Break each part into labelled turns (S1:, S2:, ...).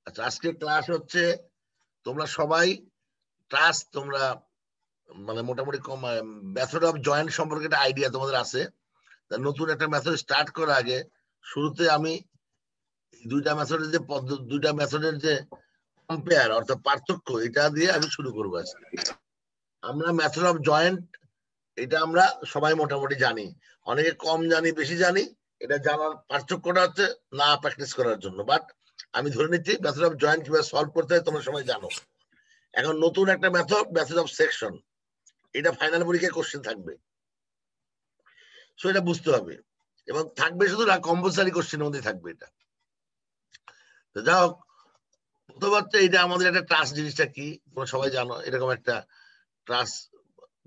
S1: আচ্ছা, আজকে ক্লাস হচ্ছে তোমরা সবাই ট্রাস্ট, তোমরা মানে মোটামুটি মেথড অফ জয়েন্ট সম্পর্কে একটা আইডিয়া তোমাদের আছে। নতুন একটা মেথড স্টার্ট করার আগে শুরুতে আমি দুইটা মেথডের যে কম্পেয়ার অর্থাৎ পার্থক্য, এটা দিয়ে আমি শুরু করবো আজকে। আমরা মেথড অফ জয়েন্ট এটা আমরা সবাই মোটামুটি জানি, অনেকে কম জানি বেশি জানি। এটা জানার পার্থক্যটা হচ্ছে না প্র্যাকটিস করার জন্য। বাট আমি ধরে নিচ্ছি মেথড অফ জয়েন্ট কিভাবে সলভ করতে হয় তোমরা সবাই জানো। এখন নতুন একটা মেথড অফ সেকশন, এটা ফাইনাল পরীক্ষায় কোশ্চেন থাকবে, সো এটা বুঝতে হবে। এবং থাকবে শুধু না, কম্পালসারি কোশ্চেনের মধ্যে থাকবে এটা। তো যাই হোক, প্রথমত এটা আমাদের একটা ট্রাস্ট জিনিসটা কি তোমরা সবাই জানো। এরকম একটা ট্রাস্ট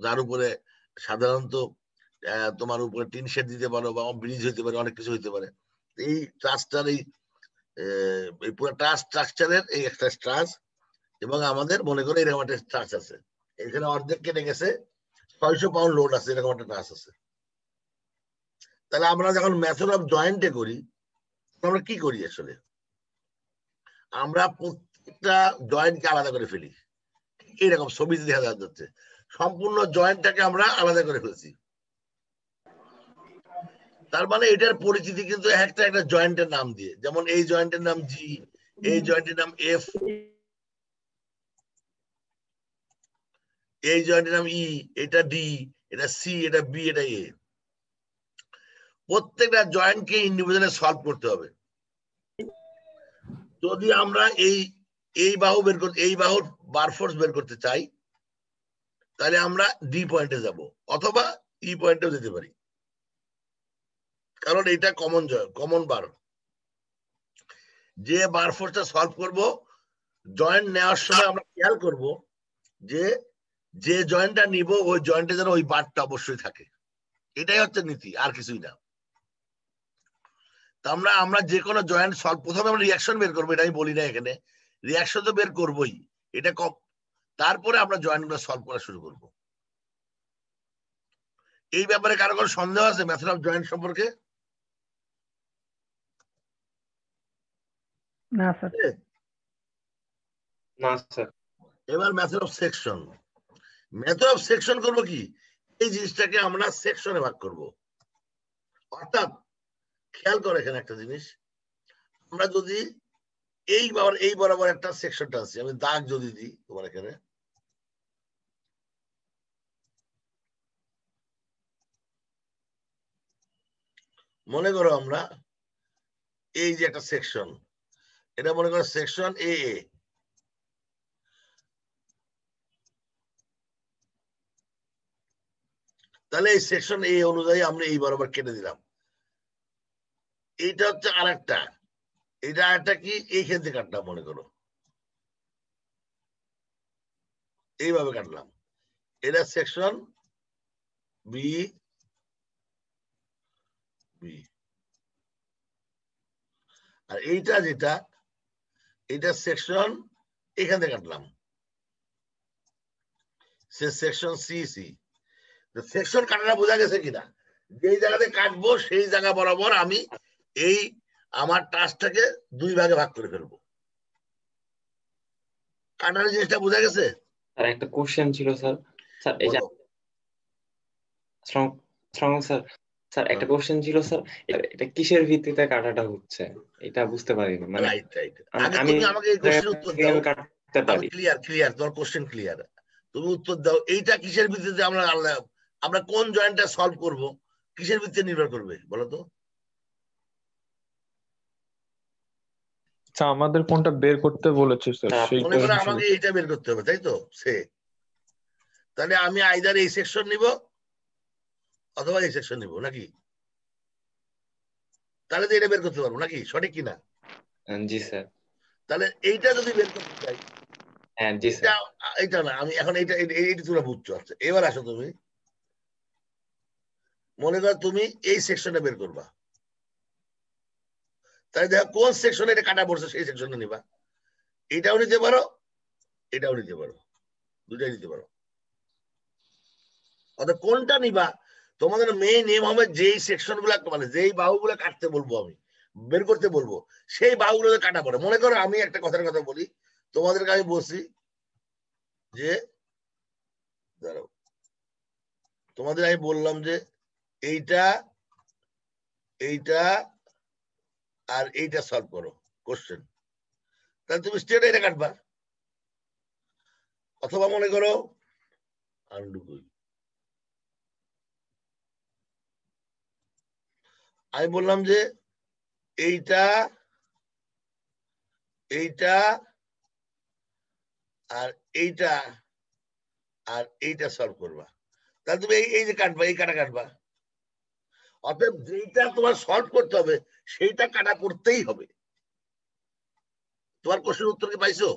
S1: যার উপরে সাধারণত তোমার উপরে টিন শেড দিতে পারো বা ব্রিজ হইতে পারে, অনেক কিছু হইতে পারে। এই ট্রাস্টটার এই পুরো ট্রাস্ট স্ট্রাকচারের এই একটা ট্রাস্ট, এবং আমাদের মনে করে এরকম একটা ট্রাস্ট আছে, এখানে অর্ধেক কেটে গেছে, 600 পাউন্ড লোড আছে, এরকম একটা ট্রাস্ট আছে। তাহলে আমরা যখন মেথড অফ জয়েন্টে করি, আমরা কি করি আসলে? আমরা প্রত্যেকটা জয়েন্টকে আলাদা করে ফেলি। এইরকম ছবিতে দেখা যাচ্ছে সম্পূর্ণ জয়েন্টটাকে আমরা আলাদা করে ফেলছি। তার মানে এটার পরিচিতি কিন্তু একটা একটা জয়েন্টের নাম দিয়ে, যেমন এই জয়েন্টের নাম জি, এই জয়েন্টের নাম এফ, এই জয়েন্টের নাম ই, এটা ডি, এটা সি, এটা বি, এটা এ। প্রত্যেকটা জয়েন্টকে ইন্ডিভিজুয়ালি সলভ করতে হবে। যদি আমরা এই বাহু বের করতে, এই বাহুর বার ফোর্স বের করতে চাই, তাহলে আমরা ডি পয়েন্টে যাব, অথবা ই পয়েন্টেও যেতে পারি, কারণ এটা কমন বার। যে বার ফোর্সটা সলভ করব, জয়েন্ট নেওয়ার সময় আমরা খেয়াল করব যে জয়েন্টটা নিব ওই জয়েন্টে যেন ওই বারটা অবশ্যই থাকে। এটাই হচ্ছে নীতি, আর কিছুই না। আমরা যে কোনো জয়েন্ট সলভ, প্রথমে আমরা রিয়াকশন বের করবো, এটা আমি বলি না এখানে, রিয়াকশন তো বের করবোই, এটা কম, তারপরে আমরা জয়েন্টগুলো সলভ করা শুরু করব। এই ব্যাপারে কারো কোনো সন্দেহ আছে মেথড অফ জয়েন্ট সম্পর্কে?
S2: না স্যার।
S3: না স্যার।
S1: এবার method of section. Method of section করবো কি, এই জিনিসটাকে আমরা সেকশনে ভাগ করব। অর্থাৎ খেয়াল করে এখানে একটা জিনিস, আমরা যদি এই বরাবর একটা সেকশনটা আছে, আমি দাগ যদি দিই তোমার এখানে, মনে করো আমরা এই যে একটা সেকশন, এটা মনে করো সেকশন এ, তাহলে এই সেকশন এ অনুযায়ী আমরা এই বরাবর কেটে দিলাম। এইটা হচ্ছে আরেকটা, এটা আরেকটা কি, এইখান থেকে কাটলাম, মনে করো এইভাবে কাটলাম, এটা সেকশন বি, আর এইটা যেটা, এটা সেকশন এখান থেকে কাটলাম, সেকশন সি। সেকশন কাটাটা বোঝা গেছে কিনা? যেই জায়গাতে কাটবো সেই জায়গা বরাবর আমি এই আমার টাচটাকে দুই ভাগে ভাগ করে ফেলবো। কাটার জিনিসটা বোঝা গেছে?
S3: স্যার একটা কোশ্চেন ছিল স্যার। স্যার এই যে স্যার, স্যার একটা কোশ্চেন ছিল স্যার, এটা কিসের ভিত্তিতে কাটাটা হচ্ছে এটা বুঝতে পারিনি। মানে
S1: রাইট।
S3: আমি
S1: তুমি আমাকে এই কোশ্চেনের উত্তর দাও।
S3: কাটতে পারি।
S1: ক্লিয়ার, তোমার কোশ্চেন ক্লিয়ার। তুমি উত্তর দাও, এইটা কিসের ভিত্তিতে আমরা কোন জয়েন্টটা সলভ করব, কিসের ভিত্তিতে নির্ভর করবে বলো তো?
S4: আচ্ছা, আমাদের কোনটা বের করতে বলেছে স্যার
S1: মনে করো আমাকে এইটা বের করতে হবে, তাই তো? তাহলে আমি আইদার এই সেকশন নিব অথবা এই সেকশন নিব, নাকি? তাহলে তো এটা বের করতে পারবো, নাকি? সঠিক কিনা?
S3: জি স্যার।
S1: তাহলে এইটা যদি বের করতে চাই,
S3: হ্যাঁ জি স্যার।
S1: এইটা না, আমি এখন এইটা তোমরা বুঝছো। আচ্ছা, এবার আসো, তুমি মনে করো তুমি এই সেকশনটা বের করবা, তাহলে দেখো কোন সেকশনে এটা কাটা পড়ছে সেই সেকশনে নিবা। এটাও নিতে পারো, এটাও নিতে পারো, দুটাই নিতে পারো। অর্থাৎ কোনটা নিবা, তোমাদের মেইন নেম হবে যেই সেকশন গুলা, মানে যেই বাহুগুলা কাটতে বলবো আমি, বের করতে বলবো, সেই বাহুগুলোতে কাটা পড়ে। মনে করো আমি একটা কথার কথা বলি তোমাদেরকে, আমি বলছি যে দাঁড়াও, তোমাদের আমি বললাম যে এইটা এইটা আর এইটা সলভ করো কোশ্চেন, তাহলে তুমি স্ট্রেট এটা কাটবা। অথবা মনে করো আন্ডু কই, আমি বললাম যে এইটা এইটা আর এইটা আর এইটা সলভ করবা, তাহলে তুমি এই যে কাটবা, এই কাটা কাটবা। অতএব যেইটা তোমার সলভ করতে হবে সেইটা কাটা করতেই হবে। তোমার কোশ্চেন উত্তর কি পাইছো?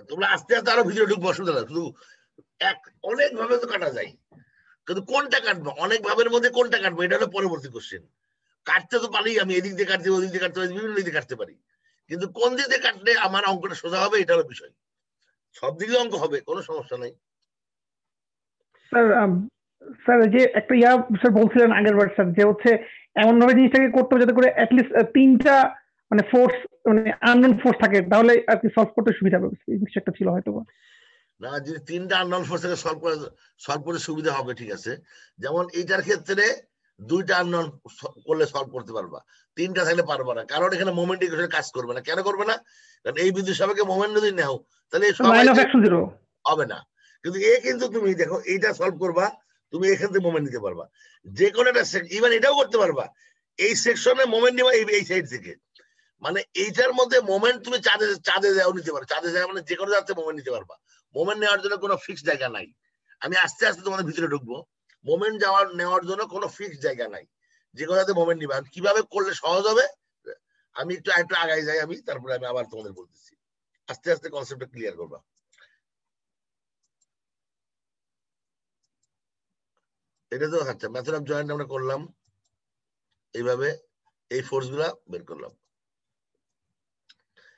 S1: তোমরা আস্তে আস্তে আরো ভিডিও ঢুকবো, অসুবিধা না। শুধু অনেক ভাবে তো কাটা যায়, কিন্তু কোনটা কাটবো, অনেক ভাবের মধ্যে কোনটা কাটবো, এটা হলো পরবর্তী কোশ্চেন। কাটতে তো পারি আমি, এদিক দিয়ে কাটতে ওদিক দিয়ে কাটতে পারি, বিভিন্ন দিক দিয়ে কাটতে পারি, কিন্তু কোন দিক দিয়ে কাটলে আমার অঙ্কটা সোজা হবে এটা হলো বিষয়। সব দিকে অঙ্ক হবে, কোনো সমস্যা নেই।
S2: স্যার স্যার যে একটা স্যার বলছিলেন আগের বার স্যার, যে হচ্ছে এমন ভাবে জিনিসটাকে করতে হবে যাতে করে অ্যাটলিস্ট 3টা মানে ফোর্স, মানে আননোন ফোর্স থাকে, তাহলে আর কি সলভ করতে সুবিধা হবে, কিছু একটা ছিল হয়তো।
S1: না, যে 3টা আননোন ফোর্স থেকে সলভ করতে সুবিধা হবে, ঠিক আছে। যেমন এইটার ক্ষেত্রে 2টা আননোন করলে সলভ করতে পারবা, 3টা থাকলে পারবা না, কারণ এখানে মোমেন্ট ইকুয়েশন কাজ করবে না। কেন করবে না? কারণ এই বিদ্যুৎ সাপেক্ষে মোমেন্ট যদি নাও তাহলে হবে না। কিন্তু কিন্তু তুমি দেখো এইটা সলভ করবা, তুমি এখান থেকে মোমেন্ট নিতে পারবা, যে কোনো একটা ইভেন এটাও করতে পারবা। এই সেকশনে মোমেন্ট নিবা এই সাইড থেকে, মানে এইটার মধ্যে মোমেন্ট তুমি চাঁদে যাও নিতে পারো, চাঁদে যাওয়া মানে যে কোনো জায়গাতে মোমেন্ট নিতে পারবা। মোমেন্ট নেওয়ার জন্য কোনো ফিক্সড জায়গা নাই। আমি আস্তে আস্তে তোমাদের ভিতরে ঢুকবো। মোমেন্ট নেওয়ার জন্য কোনো ফিক্সড জায়গা নাই, যে কোনো জায়গাতে মোমেন্ট নিবা। কিভাবে করলে সহজ হবে আমি একটু আগাই যাই, আমি তারপরে আমি আবার তোমাদের বলতেছি, আস্তে আস্তে কনসেপ্টটা ক্লিয়ার করবা। এটা তো আচ্ছা, মেথড অফ জয়েন্ট আমরা করলাম এইভাবে, এই ফোর্স গুলা বের করলাম।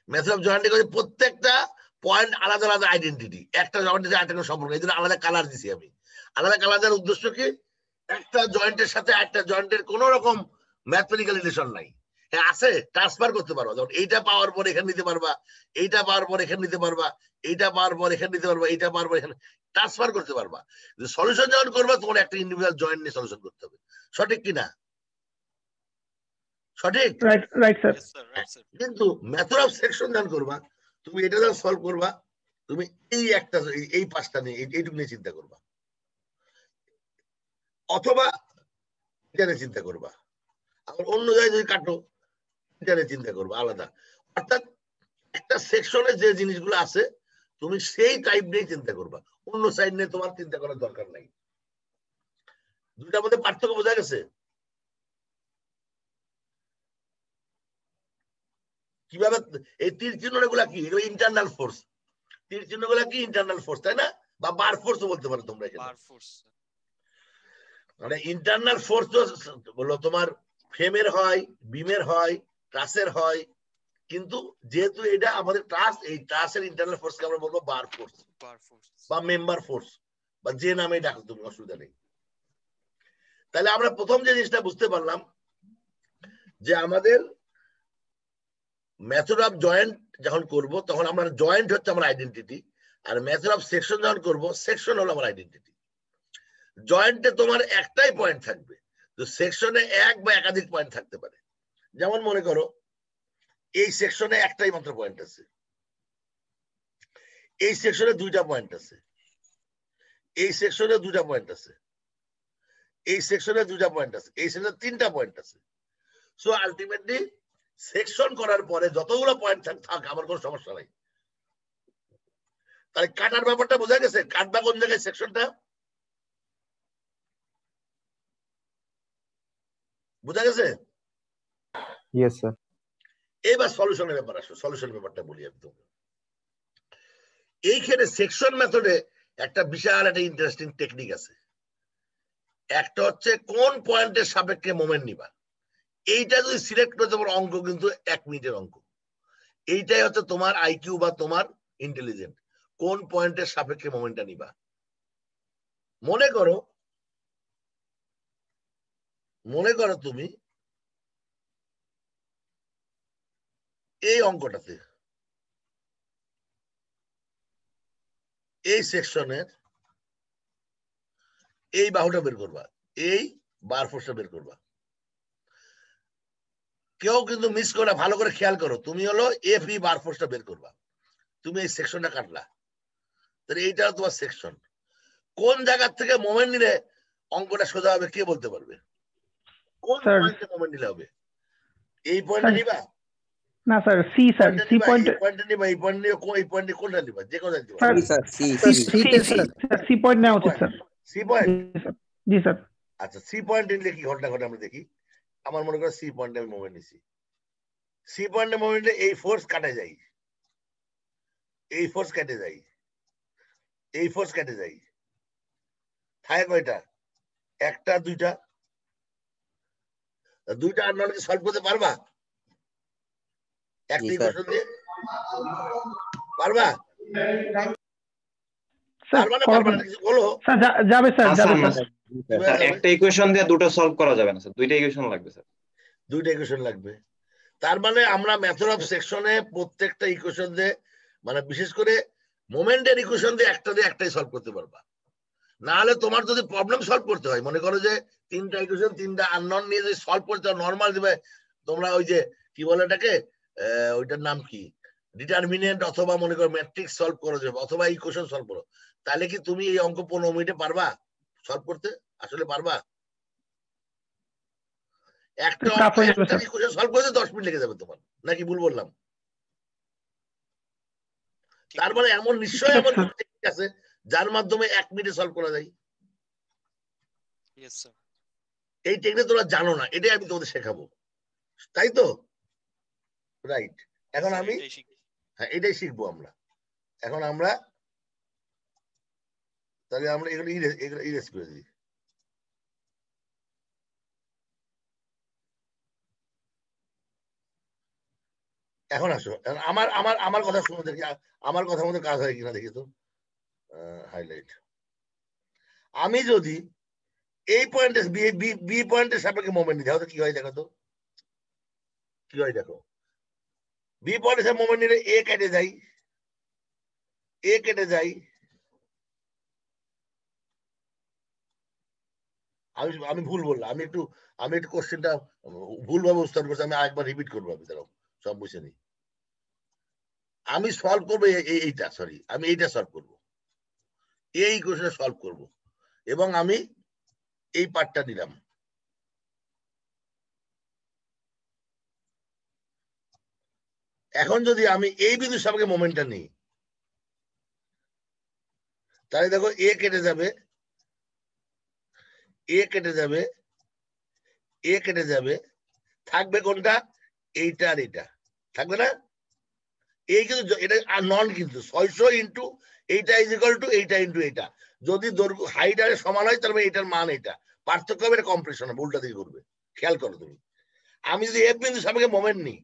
S1: মেথড অফ জয়েন্ট প্রত্যেকটা পয়েন্ট আলাদা আলাদা আইডেন্টিটি, একটা জয়েন্টের সাথে একটা সম্পর্ক, এই জন্য আলাদা কালার দিছি আমি। আলাদা কালার দেওয়ার উদ্দেশ্য কি, একটা জয়েন্টের সাথে একটা জয়েন্টের কোন রকম ম্যাথমেটিক্যাল রিলেশন নাই। হ্যাঁ আছে, ট্রান্সফার করতে পারবা, যেমন এইটা পাওয়ার পর এখানে নিতে পারবা, এইটা পাওয়ার পর এখানে নিতে পারবা, এইটা পাওয়ার পর এখানে নিতে পারবা, এইটা পাওয়ার পর এখানে ট্রান্সফার করতে পারবা। সলিউশন যখন করবা তখন একটা ইন্ডিভিজুয়াল জয়েন্ট নিয়ে সলিউশন করতে হবে। সঠিক কিনা? সঠিক,
S2: রাইট স্যার।
S1: কিন্তু মেথড অফ সেকশন যখন করবা, তুমি এটা যখন সলভ করবা, তুমি এই একটা এই পাঁচটা নিয়ে এইটুকু নিয়ে চিন্তা করবা, অথবা এটা নিয়ে চিন্তা করবা, আবার অন্য জায়গায় যদি কাটো এটা নিয়ে চিন্তা করবা আলাদা। অর্থাৎ একটা সেকশনে যে জিনিসগুলো আছে তুমি সেই টাইপ নিয়ে চিন্তা করবা, অন্য সাইড নিয়ে তোমার চিন্তা করার দরকার নাই। দুইটার মধ্যে পার্থক্য বোঝা গেছে? কিভাবে এই তীর চিহ্ন গুলা কি, এগুলো ইন্টারনাল ফোর্স। তীর চিহ্ন গুলা কি ইন্টারনাল ফোর্স, তাই না? বা বার ফোর্স বলতে পারো তোমরা। মানে ইন্টারনাল ফোর্স বললো তোমার ফ্রেমের হয়, বিমের হয়, ট্রাসের হয়, কিন্তু যেহেতু এটা আমাদের ট্রাস, এই ট্রাসের ইন্টারনাল ফোর্সকে আমরা বলবো বার ফোর্স বা মেম্বার ফোর্স, বা যে নামে ডাকো তুমি, অসুবিধা নেই। তাহলে আমরা প্রথম যে জিনিসটা বুঝতে পারলাম যে আমাদের মেথড অফ জয়েন্ট যখন করব তখন আমরা জয়েন্ট হচ্ছে আমার আইডেন্টিটি, আর মেথড অফ সেকশন যখন করব সেকশন হলো আমার আইডেন্টিটি। জয়েন্টে তোমার একটাই পয়েন্ট থাকবে, তো সেকশনে এক বা একাধিক পয়েন্ট থাকতে পারে। যেমন মনে করো এই সেকশনে একটাই মাত্র পয়েন্ট আছে, এই সেকশনে 2টা পয়েন্ট আছে, এই সেকশনে 2টা পয়েন্ট আছে, এই সেকশনে 2টা পয়েন্ট আছে, এই সেকশনে 3টা পয়েন্ট আছে। সো আলটিমেটলি সেকশন করার পরে যতগুলো পয়েন্ট থাক আমার কোনো সমস্যা নাই। তাহলে কাটার ব্যাপারটা বোঝা গেছে, কাটবা কোন জায়গায় সেকশনটা, বোঝা গেছে?
S5: Yes sir.
S1: এবার সলিউশনের ব্যাপার আসো, সলিউশনের ব্যাপারটা বলি আমি তোমাকে। এইখানে সেকশন মেথডে একটা বিশাল একটা ইন্টারেস্টিং টেকনিক আছে। একটা হচ্ছে কোন পয়েন্টের সাপেক্ষে মোমেন্ট নিবা, এইটা যদি সিলেক্ট করে তোমার অঙ্ক কিন্তু 1 মিনিটের অঙ্ক। এইটাই হচ্ছে তোমার আইকিউ বা তোমার ইন্টেলিজেন্ট, কোন পয়েন্টের সাপেক্ষে মোমেন্টটা নিবা। মনে করো মনে করো তুমি এই অঙ্কটাতে এই সেকশনের এই বাহুটা বের করবা, এই বার ফোর্সটা বের করবা। কেউ কিন্তু মিস করে, ভালো করে খেয়াল করো, তুমি হলো এফ ই বার ফোর্সটা বের করবা, তুমি এই সেকশনটা কাটলা, তাহলে এইটা তোমার সেকশন। কোন জায়গা থেকে মোমেন্ট নিলে অঙ্কটা সোজা হবে কে বলতে পারবে? কোন পয়েন্টে মোমেন্ট নিলে হবে? এই পয়েন্টে নিবা
S2: না sir, C sir, C point
S1: পয়েন্টে নিবা, এই পয়েন্ট নিয়ে এই পয়েন্টে কোনটা নিবা? যে কোনটা নিবা?
S2: স্যার সি পয়েন্ট নেওয়া উচিত স্যার।
S1: সি পয়েন্ট,
S2: জি স্যার।
S1: আচ্ছা সি পয়েন্ট নিলে কি ঘটনা ঘটে আমরা দেখি। আমার মনে করো সি পয়েন্টে আমি মোমেন্ট নিছি, সি পয়েন্টে মোমেন্টে এই ফোর্স কাটে যায়, এই ফোর্স কেটে যায়, এই ফোর্স কেটে যায়, থাকে কয়টা? একটা দুইটা, দুইটা আর নয় সলভ করতে পারবা? একটা ইকুয়েশন দিয়ে পারবা? পারবা না কিছু বলো।
S2: স্যার যাবে স্যার, যাবে স্যার।
S3: একটা ইকুয়েশন দিয়ে দুটো সলভ করা যাবে না স্যার, দুইটা ইকুয়েশন লাগবে স্যার।
S1: দুইটা ইকুয়েশন লাগবে। তার মানে আমরা মেথড অফ সেকশনে প্রত্যেকটা ইকুয়েশন দিয়ে, মানে বিশেষ করে মোমেন্টের ইকুয়েশন দিয়ে একটাই সলভ করতে পারবা। না হলে তোমার যদি প্রবলেম সলভ করতে হয়, মনে করো যে তিনটা ইকুয়েশন, তিনটা আননোন নিয়ে যদি সলভ করতে হয়, নর্মাল দিবে তোমরা ওই যে কি বলে এটাকে, ওইটার নাম কি, ডিটারমিনেন্ট, অথবা মনে করো ম্যাট্রিক্স সলভ করো যাবে, অথবা ইকুয়েশন সলভ করো, তাহলে কি তুমি এই অঙ্ক 15 মিনিটে পারবা সলভ করতে? আসলে পারবা? একটা ইকুয়েশন সলভ করতে 10 মিনিট লেগে যাবে তোমার, নাকি ভুল বললাম? তার মানে এমন নিশ্চয়ই এমন টেকনিক আছে যার মাধ্যমে 1 মিনিটে সলভ করা যায়। এই টেকনিক তোমরা জানো না, এটাই আমি তোমাদের শেখাবো, তাই তো? রাইট। এখন আমি, হ্যাঁ এটাই শিখবো আমরা। এখন আমরা তাহলে আমরা এগুলো ইরেজ করে দিই। এখন আসো, আমার আমার আমার কথা শুনে দেখি, আমার কথা মতো কাজ হয় কিনা দেখি তো। হাইলাইট, আমি যদি এই পয়েন্টে বি পয়েন্টের সাপেক্ষে মোমেন্ট নিতে হয় কি হয় দেখো তো, কি হয় দেখো। বি পয়েন্টের সাপেক্ষে মোমেন্ট নিলে এ কেটে যাই, এ কেটে যাই, আমি ভুল বললাম, আমি একটু কোশ্চেনটা ভুলভাবে উত্তর করছি, আমি আরেকবার রিপিট করবো, আমি দাঁড়াও সব বুঝে নি। আমি সলভ করবো এইটা, সরি আমি এইটা সলভ করবো, এই কোশ্চেনটা সলভ করবো, এবং আমি এই পার্টটা নিলাম। এখন যদি আমি এই বিন্দু সাপেক্ষে মোমেন্টটা নিই, তাহলে দেখো এ কেটে যাবে, এ কেটে যাবে, এ কেটে যাবে, থাকবে কোনটা? এইটা আর এটা থাকবে না। এই কিন্তু এটা নন, কিন্তু 600 ইন্টু এইটা ইজ ইকুয়াল টু এইটা ইন্টু এইটা। যদি দৈর্ঘ্য হাইট আর সমান হয় তাহলে এটার মান এটা, পার্থক্য হবে, এটা কম্প্রেশন হবে, উল্টা দিকে করবে। খেয়াল করো তুমি, আমি যদি এফ বিন্দু সাপেক্ষে মোমেন্ট নিই,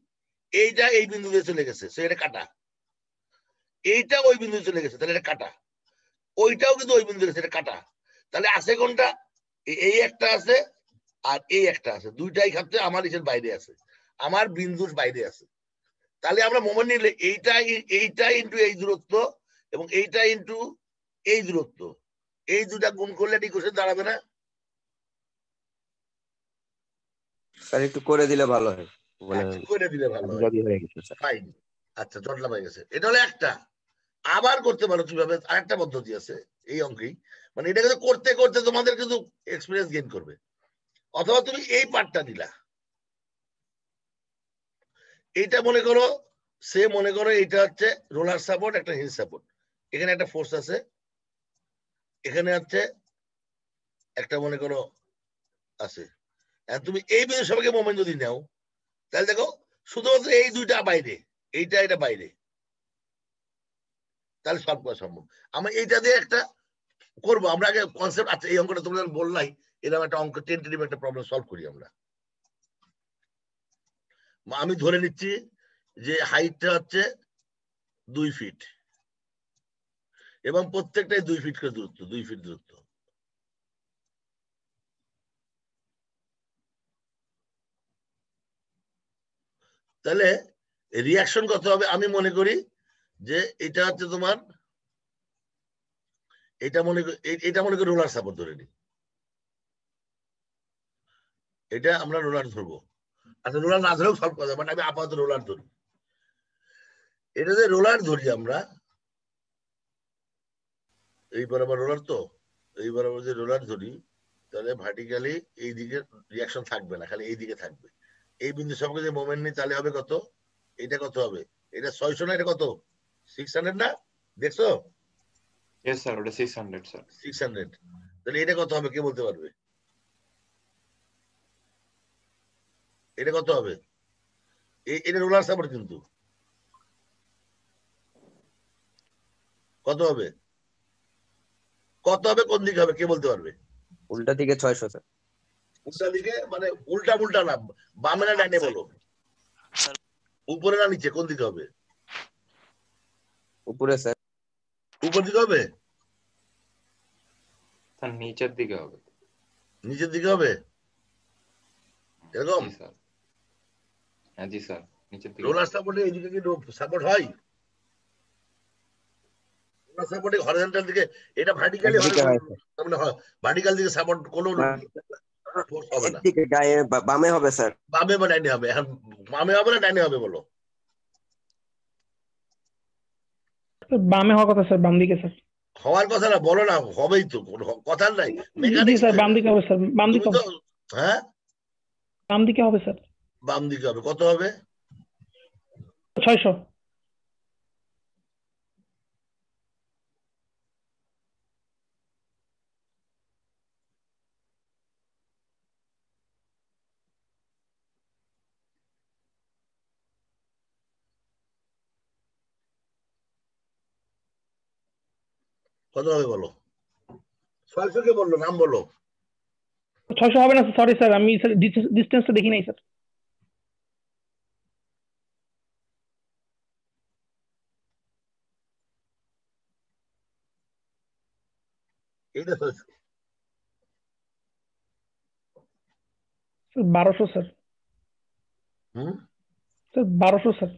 S1: এইটা এই বিন্দু দিয়ে চলে গেছে, সে এটা কাটা, এইটা ওই বিন্দু চলে গেছে, তাহলে এটা কাটা, ওইটাও কিন্তু ওই বিন্দু গেছে, এটা কাটা। তাহলে আছে কোনটা? এই একটা আছে আর এই একটা আছে, দুইটাই ক্ষেত্রে আমার ইসের বাইরে আছে, আমার বিন্দুর বাইরে আছে। তাহলে আমরা মোমেন্ট নিলে এইটা ইন্টু এই দূরত্ব এবং এইটা ইন্টু এই দূরত্ব, এই দুটা গুণ করলে ইকুয়েশন দাঁড়াবে না?
S5: স্যার একটু করে দিলে ভালো হয়,
S1: করে দিলে ভালো হয়।
S5: হয়ে গেছে স্যার।
S1: ফাইন, আচ্ছা জটলা হয়ে গেছে। এটা হলো একটা। আবার করতে পারো কিভাবে, আরেকটা পদ্ধতি আছে এই অঙ্কেই, মানে এটা কিন্তু করতে করতে তোমাদের কিন্তু এক্সপিরিয়েন্স গেইন করবে। অথবা তুমি এই পার্টটা নিলা, এইটা মনে করো, সে মনে করো এটা হচ্ছে রোলার সাপোর্ট, একটা হিল সাপোর্ট, এখানে একটা ফোর্স আছে, এখানে হচ্ছে একটা মনে করো আছে, তুমি এই বিন্দু সাপেক্ষে মোমেন্ট যদি নাও, তাহলে দেখো শুধুমাত্র এই দুইটা বাইরে, এইটা এটা বাইরে, তাহলে সলভ করা সম্ভব। আমরা এইটা দিয়ে একটা করবো, আমরা আগে কনসেপ্ট, আচ্ছা এই অঙ্কটা তোমরা বললাই, এরকম একটা অঙ্ক টেন্টেটিভ একটা প্রবলেম সলভ করি আমরা। আমি ধরে নিচ্ছি যে হাইটটা হচ্ছে 2 ফিট এবং প্রত্যেকটাই 2 ফিট করে দূরত্ব, 2 ফিট দূরত্ব। তাহলে রিয়াকশন কত হবে? আমি মনে করি যে এটা হচ্ছে তোমার, এটা মনে করি রোলার সাপোর্ট ধরে নি, এটা আমরা রোলার ধরবো। আচ্ছা রোলার না ধরেও সলভ করা যাবে, বাট আমি আপাতত রোলার ধরি। এটা যে রোলার ধরি আমরা, এই বরাবর রোলার, তো এই বরাবর যে রোলার ধরি, তাহলে ভার্টিক্যালি এই দিকে রিয়াকশন থাকবে না, খালি এই দিকে থাকবে। এই বিন্দু সবকে যে মোমেন্ট নিই তাহলে হবে কত? এটা কত হবে? এটা 600 না, এটা কত 600 না? দেখছো?
S3: यस স্যার, ওটা 600 স্যার।
S1: 600। তাহলে এটা কত হবে কে বলতে পারবে? এটা কত হবে? এটা রোলার সাপোর্ট, কিন্তু কত হবে? কত হবে, কোন দিকে হবে কে বলতে পারবে?
S5: উল্টা দিকে 600 স্যার।
S1: উল্টা দিকে মানে উল্টা উল্টা না, বামে না ডাইনে বলো, উপরে না নিচে, কোন দিকে হবে?
S5: উপরে স্যার।
S1: উপর দিকে হবে?
S3: স্যার নিচের দিকে হবে।
S1: নিচের দিকে হবে এরকম?
S3: জি স্যার, হ্যাঁ জি স্যার, নিচের দিকে।
S1: রোলার সাপোর্টে এইদিকে কি সাপোর্ট হয়? রোলার সাপোর্টে হরিজন্টাল দিকে, এটা ভার্টিক্যালি হয়,
S5: একদিকে হয় স্যার।
S1: মানে ভার্টিক্যাল দিকে সাপোর্ট কোনো
S5: না,
S1: ফোর্স হবে না।
S5: একদিকে বামে হবে স্যার।
S1: বামে বা ডাইনে হবে? এখন বামে হবে না ডাইনে হবে বলো?
S2: বামে হওয়ার কথা স্যার, বাম দিকে স্যার।
S1: হওয়ার কথা না, বলো না, হবেই তো, কোনো কথা নাই,
S2: জি
S1: মেকানিক্স।
S2: স্যার, বাম দিকে হবে স্যার, বাম দিকে
S1: তুমি তো,
S2: হবে,
S1: হ্যাঁ
S2: বাম দিকে হবে স্যার।
S1: বাম দিকে হবে। কত হবে?
S2: 600।
S1: কত হবে বলো? 600 কে বললো, নাম বলো।
S2: 600 হবে না, সরি স্যার, আমি স্যার ডিস্টেন্সটা দেখি নাই স্যার।
S1: এইটা
S2: স্যার 1200 স্যার।
S1: হুম,
S2: স্যার 1200 স্যার।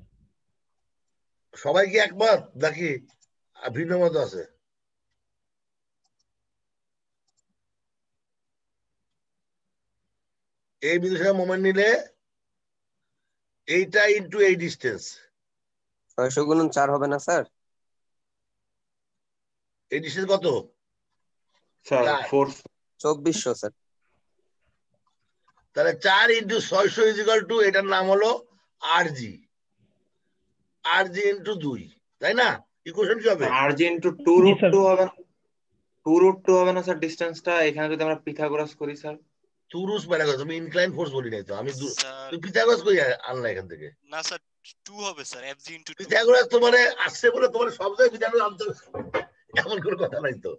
S1: সবাই কি একমত নাকি ভিন্ন মত আছে? এই বিন্দুর মোমেন্ট নিলে এইটা ইন্টু এই ডিস্টেন্স,
S5: 600 গুণন 4 হবে না স্যার?
S1: এই ডিস্টেন্স কত
S3: স্যার?
S5: 2400 স্যার।
S1: তাহলে 4 ইন্টু 600 ইজ ইকুয়াল টু, এটার নাম হলো আরজি, আরজি ইন্টু 2, তাই না? ইকুয়েশন কি হবে?
S3: আরজি ইনটু 2√2 হবে না? 2√2 হবে না স্যার ডিসটেন্সটা? এখানে যদি আমরা পিথাগোরাস করি স্যার।
S1: তুরুস প্যারাগস, আমি ইনক্লাইন ফোর্স বলি নাই তো, আমি তুমি পিথাগোরাস কই আনলা এখান থেকে?
S6: না স্যার 2 হবে স্যার, এফজি ইনটু 2।
S1: পিথাগোরাস তোমার আসছে বলে তোমার সব জায়গায় পিথাগোরাস আনতে হবে এমন কোনো কথা নাই তো।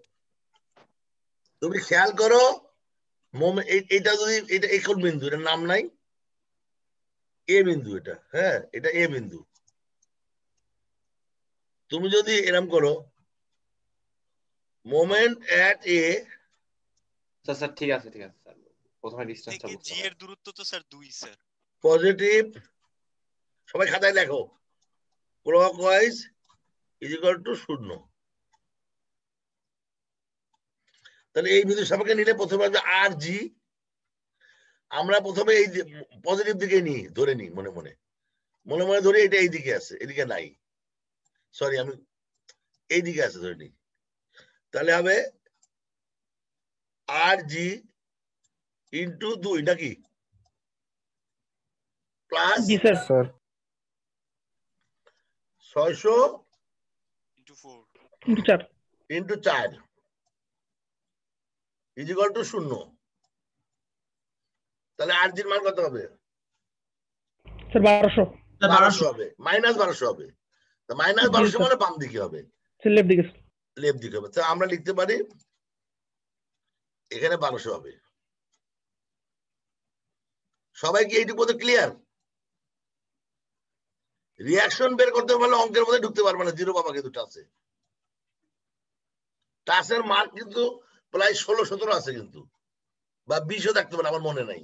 S1: তুমি খেয়াল করো, এটা যদি, এটা কোন বিন্দু, এটার নাম নাই, এ বিন্দু এটা, হ্যাঁ এটা এ বিন্দু। তুমি যদি এরকম করো, মোমেন্ট এট এ,
S3: স্যার স্যার ঠিক আছে ঠিক আছে স্যার, প্রথমে ডিসটেন্সটা
S6: থেকে
S3: বুঝতে
S6: জি এর দূরত্ব তো স্যার 2 স্যার।
S1: পজিটিভ, সবাই খাতায় লেখো, ক্লকওয়াইজ ইজ ইকুয়াল টু 0। তাহলে এই বিন্দু সাপেক্ষে নিলে প্রথমে আসবে আর জি। আমরা প্রথমে এই পজিটিভ দিকে নিই, ধরে নিই মনে মনে, মনে মনে ধরে এটা এই দিকে আছে, এদিকে নাই, সরি আমি এই দিকে আছে ধরে নিই। তাহলে হবে আর জি ইন্টু 2 নাকি, plus
S2: G sir.
S1: 600
S6: into 4
S2: into 4
S1: into 4 is equal to 0। তাহলে আর জির মান কত হবে
S2: স্যার? 1200
S1: হবে, মাইনাস 1200 হবে। মাইনাস 1200 মানে বাম দিকে হবে,
S2: স্যার, লেফট দিকে।
S1: লেফট দিকে হবে। তো আমরা লিখতে পারি এখানে 1200 হবে। সবাই কি এইটুকু পর্যন্ত ক্লিয়ার? রিয়াকশন বের করতে পারলে অঙ্কের মধ্যে ঢুকতে পারবে না, জিরো বাবা কিন্তু টাচে, টাচের মার্ক কিন্তু প্রায় 16-17 আছে কিন্তু, বা 20ও থাকতে পারে, আমার মনে নাই।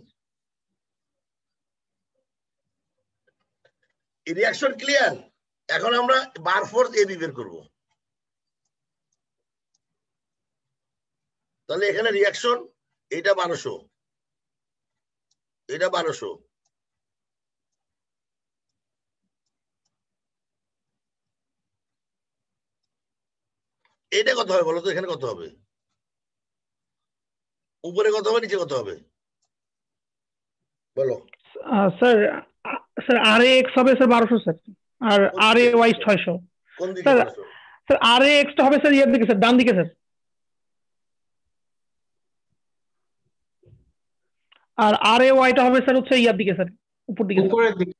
S1: Reaction clear? এখন আমরা বার ফোর্স এবি বের করব। তাহলে এখানে রিঅ্যাকশন এটা 1200, এটা 1200, এটা কত হবে বলো তো? এখানে কত হবে? উপরে কত হবে, নিচে কত হবে বলো?
S2: স্যার স্যার আর এক্স হবে sir 1200 sir, R R A Y 600
S1: কোন দিকে
S2: স্যার।
S1: 1200?
S2: স্যার আর এ এক্সটা হবে স্যার ইয়ার দিকে স্যার, ডান দিকে স্যার, আর আর এ ওয়াইটা হবে স্যার হচ্ছে ইয়ার দিকে স্যার, উপর দিকে স্যার।
S4: উপরের দিকে।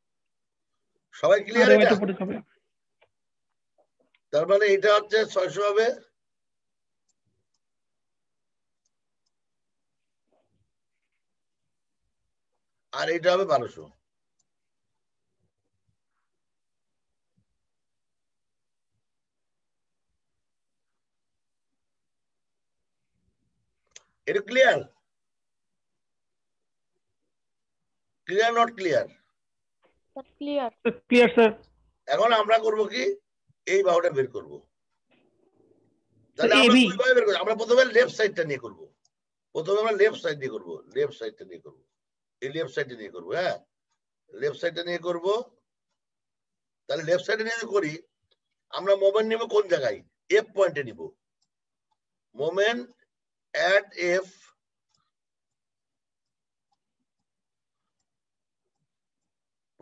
S1: সবাই
S2: আর
S1: ক্লিয়ার
S2: এ
S1: এটা?
S2: ওয়াইটা উপরে হবে।
S1: তার মানে এটা হচ্ছে 600 হবে, আর এটা হবে 1200। এটা clear? Clear not clear?
S7: Clear.
S2: Clear sir.
S1: এখন আমরা করব কি, এই বাহুটা বের করব। তাহলে আমরা
S2: এবি
S1: দুইভাবে বের করব। আমরা প্রথমে লেফট সাইডটা নিয়ে করব। প্রথমে আমরা লেফট সাইড দিয়ে করব, লেফট সাইডটা নিয়ে করব, এই লেফট সাইডটা নিয়ে করব। হ্যাঁ, লেফট সাইডটা নিয়ে করব। তাহলে লেফট সাইডে নিয়ে করি, আমরা মোমেন্ট নিব কোন জায়গায়? এফ পয়েন্টে নিব মোমেন্ট অ্যাট এফ,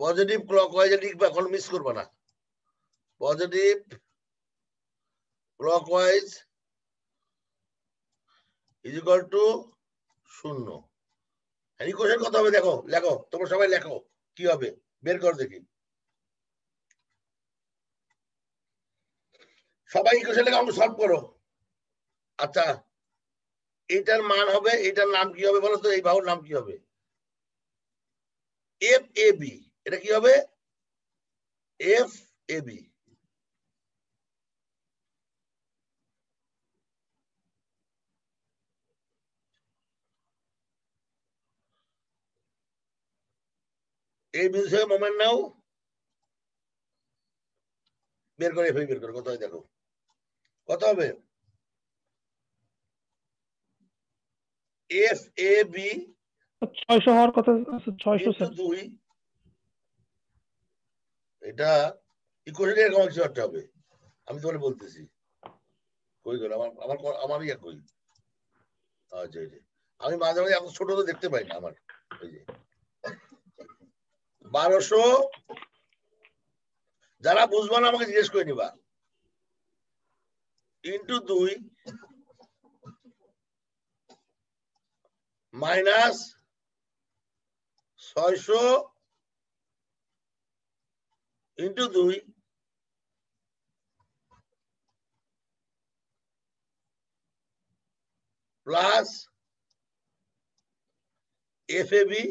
S1: পজিটিভ ক্লকওয়াইজে লিখবা, কোনো মিস করবা না। Positive clockwise is equal to 0। Equation কত হবে দেখো, লেখো তোমরা সবাই, লেখো কি হবে বের কর দেখি। সবাই ইকুয়েশন লেখা অঙ্ক সলভ করো। আচ্ছা, এটার মান হবে, এটার নাম কি হবে বলো তো? এই বাহুর নাম কি হবে? F A B. এটা কি হবে? F A B. এই বিষয়ে মোমেন্ট নাও, বের করে এফ বের করো, কত হয় দেখো, কত হবে? এফ এ বি
S2: 600 হওয়ার কথা। 600 স্যার।
S1: 2। এটা ইকুয়েশন এরকম কিছু একটা হবে, আমি তোমাকে বলতেছি। কই গেল আমার আমার আমার ইয়া কই? আচ্ছা, এই যে আমি মাঝে মাঝে এত ছোট তো দেখতে পাই না আমার। এই যে 1200, যারা বুঝবা না আমাকে জিজ্ঞেস করে নিবা, into 2 minus 600 into 2 plus F A B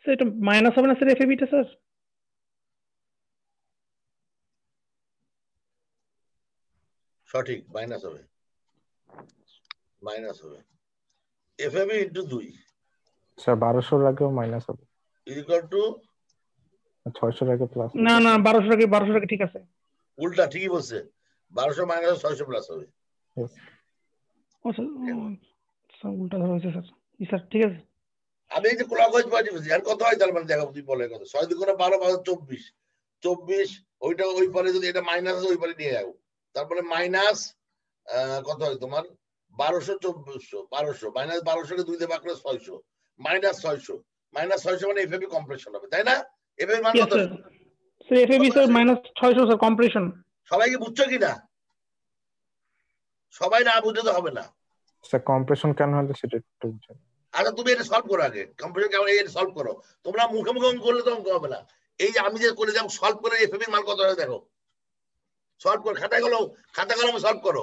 S2: sir এটা মাইনাস হবে না স্যার এফ এবিটা স্যার?
S1: সঠিক, মাইনাস হবে, মাইনাস হবে। F A B into 2
S4: sir 1200 আগেও মাইনাস হবে,
S1: ইজ ইকুয়াল টু
S4: 600 আগে প্লাস।
S2: না না 1200 টাকা, 1200 টাকা ঠিক আছে।
S1: উল্টা ঠিকই বলছে, 1200 মাইনাস 600 প্লাস হবে।
S2: ও স্যার, স্যার উল্টা ধরা হয়েছে স্যার। জি স্যার ঠিক আছে।
S1: আমি এই যে ক্লকওয়াইজ পজিটিভ আর কত হয় তার মানে দেখো, তুই বলে কত? 6 2 12 12 24 24, ওইটা ওই পারে যদি এটা মাইনাস ওই পারে নিয়ে যাও, তারপরে মাইনাস কত হয় তোমার? 1200 2400, 1200 মাইনাস 1200 কে 2 দিয়ে ভাগ করে 600, মাইনাস 600, মাইনাস 600 মানে এফএবি কম্প্রেশন হবে, তাই না? এফএবি মান কত?
S2: Sir FAB sir minus 600 sir compression.
S1: সবাই কি বুঝছো কিনা? সবাই না বুঝলে তো হবে না।
S4: স্যার কম্প্রেশন কেন হলো সেটা একটু বুঝান।
S1: আচ্ছা তুমি এটা সলভ করো আগে, কম্পিউটার কেমন এটা সলভ করো। তোমরা মুখে মুখে অঙ্ক করলে তো অঙ্ক হবে না। এই যে আমি যে করে যাবো সলভ করে এফএবি মান কত হয় দেখো, সলভ করো, খাতা কলমে সলভ করো।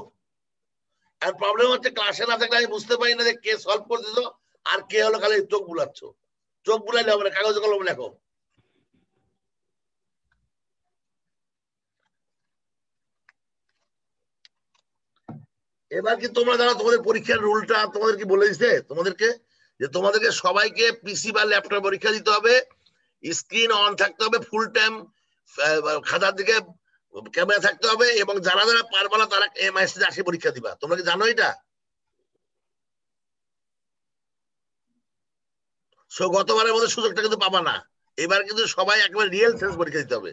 S1: আর প্রবলেম হচ্ছে ক্লাসে না থাকলে আমি বুঝতে পারি না যে কে সলভ করতেছ আর কে হলো খালি চোখ বুলাচ্ছ। চোখ বুলাইলে হবে না, কাগজে কলমে লেখো। এবার কি তোমরা জানো তোমাদের পরীক্ষার রুলটা তোমাদের কি বলে দিছে তোমাদেরকে, যে তোমাদেরকে সবাইকে পিসি বা ল্যাপটপ পরীক্ষা দিতে হবে, স্ক্রিন অন থাকতে হবে, ফুল টাইম খাতার দিকে ক্যামেরা থাকতে হবে, এবং যারা যারা পারবে না তারা এমআইএসসি আসে পরীক্ষা দিবা। তোমরা কি জানো এটা? গতবারের মধ্যে সুযোগটা কিন্তু পাবা না, এবার কিন্তু সবাই একেবারে রিয়েল সেন্স পরীক্ষা দিতে হবে।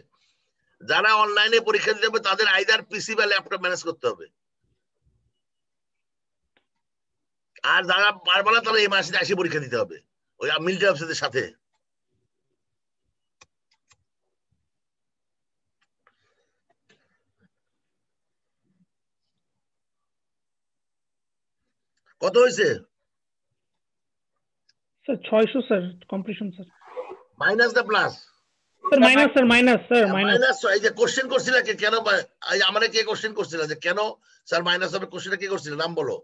S1: যারা অনলাইনে পরীক্ষা দিতে হবে তাদের আইদার পিসি বা ল্যাপটপ ম্যানেজ করতে হবে, আর যারা পারবে না তারা এমআইএসসি আসে পরীক্ষা দিতে হবে ওই মিলিটারি অফিসারদের সাথে। কত হয়েছে
S2: sir 600 sir completion sir.
S1: Minus না plus?
S2: Sir minus sir, minus sir, minus.
S1: Minus. এই যে কোশ্চেন করছিল কে, কেন আমারে কে কোশ্চেন করছিল যে কেন স্যার মাইনাস হবে? কোশ্চেনটা কে করছিল? নাম বলো।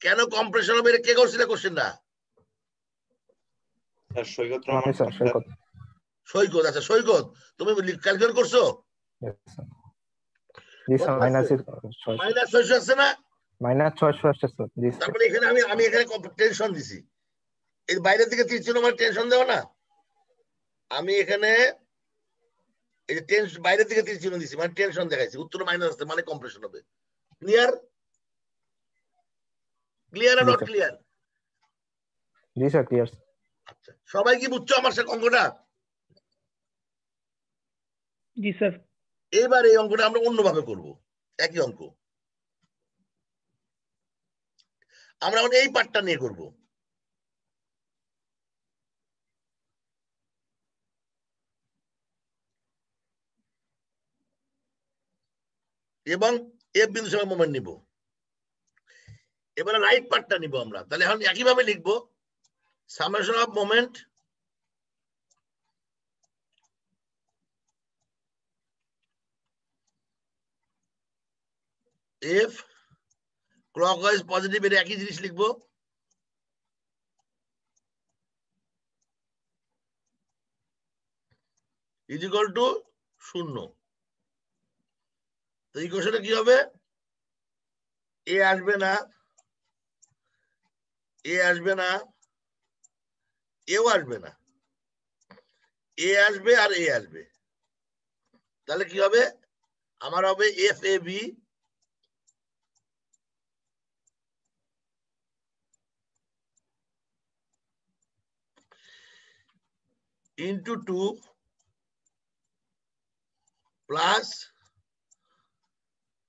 S1: কেন কম্প্রেশন হবে কে করছিল কোশ্চেনটা?
S3: স্যার সৈকত রহমান
S8: স্যার সৈকত।
S1: সৈকত। আচ্ছা সৈকত, তুমি ক্যালকুলেট করছো?
S8: জি স্যার মাইনাস
S1: মাইনাস 600 আছে না?
S8: মাইনাস 600 আসছে স্যার। জি স্যার।
S1: তারপরে এখানে আমি এখানে টেনশন দিছি, এই বাইরের দিকে তীর চিহ্ন মানে টেনশন দেও না। আমি এখানে এই যে বাইরের দিকে তীর চিহ্ন দিছি মানে টেনশন দেখাইছি, উত্তর মাইনাস আছে মানে কম্প্রেশন হবে। Clear? Clear are not clear?
S8: G sir clear.
S1: আচ্ছা সবাই কি বুঝছো আমার সাথে অঙ্কটা?
S2: জি স্যার।
S1: এবার এই অঙ্কটা আমরা অন্যভাবে করব, একই অঙ্ক আমরা এখন এই পার্টটা নিয়ে করব। এবং এফ বিন্দু সময় মোমেন্ট নিব। এবারে রাইট পার্টটা নিব আমরা। তাহলে এখন একইভাবে লিখবো summation of moment F clockwise positive, এর একই জিনিস লিখবো, ইজ ইকুয়াল টু 0। তো ইকুয়েশনে কি হবে? এ আসবে না, এ আসবে না, এও আসবে না, এ আসবে আর এ আসবে। তাহলে কি হবে? আমার হবে F A B into 2 plus